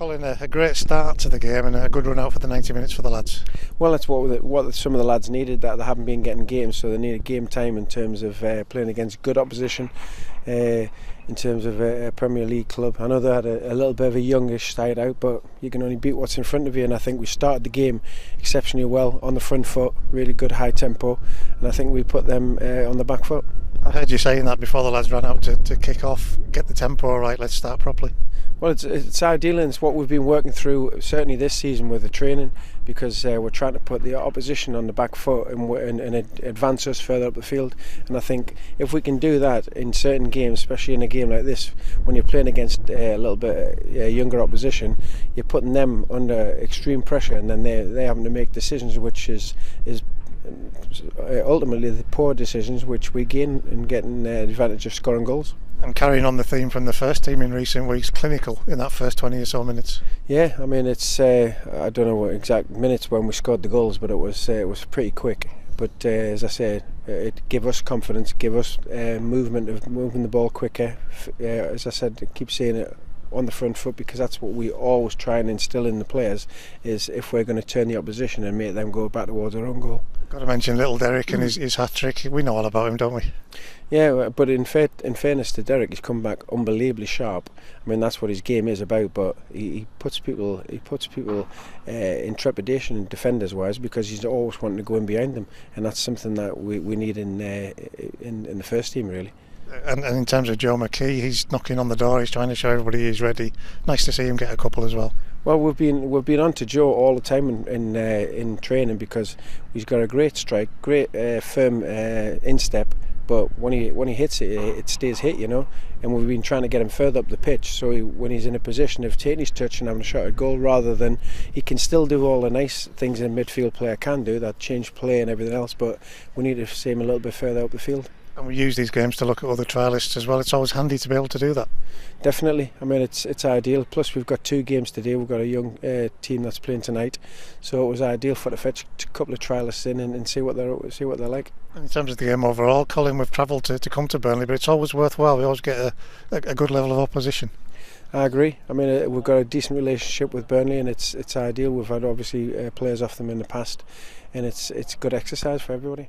Colin, a great start to the game and a good run out for the 90 minutes for the lads. Well, that's what some of the lads needed, that they haven't been getting games, so they needed game time in terms of playing against good opposition, in terms of a Premier League club. I know they had a little bit of a youngish side out, but you can only beat what's in front of you, and I think we started the game exceptionally well on the front foot, really good high tempo, and I think we put them on the back foot. I heard you saying that before the lads ran out to kick off, get the tempo right, let's start properly. Well, it's ideal, and it's what we've been working through certainly this season with the training, because we're trying to put the opposition on the back foot and advance us further up the field. And I think if we can do that in certain games, especially in a game like this, when you're playing against a little bit younger opposition, you're putting them under extreme pressure, and then they're having to make decisions which is ultimately the poor decisions which we gain in getting the advantage of scoring goals. And carrying on the theme from the first team in recent weeks, clinical in that first 20 or so minutes. Yeah, I mean it's I don't know what exact minutes when we scored the goals, but it was pretty quick. But as I said, it gave us confidence, gave us movement of moving the ball quicker. As I said, I keep saying it, on the front foot, because that's what we always try and instill in the players, is if we're going to turn the opposition and make them go back towards their own goal. Got to mention little Derek and his hat-trick. We know all about him, don't we? Yeah, but in fairness to Derek, he's come back unbelievably sharp. I mean, that's what his game is about, but he puts people in trepidation, defenders wise, because he's always wanting to go in behind them, and that's something that we need in the first team, really. And in terms of Joe McKee, he's knocking on the door, he's trying to show everybody he's ready. Nice to see him get a couple as well. Well, we've been on to Joe all the time in training, because he's got a great strike, great firm instep, but when he hits it, it stays hit, you know. And we've been trying to get him further up the pitch, so when he's in a position of taking his touch and having a shot at goal, rather than, he can still do all the nice things a midfield player can do, that change play and everything else, but we need to see him a little bit further up the field. And we use these games to look at other trialists as well. It's always handy to be able to do that. Definitely. I mean, it's ideal. Plus, we've got 2 games today. We've got a young team that's playing tonight, so it was ideal for to fetch a couple of trialists in and see what they're like. In terms of the game overall, Colin, we've travelled to come to Burnley, but it's always worthwhile. We always get a good level of opposition. I agree. I mean, we've got a decent relationship with Burnley, and it's ideal. We've had obviously players off them in the past, and it's good exercise for everybody.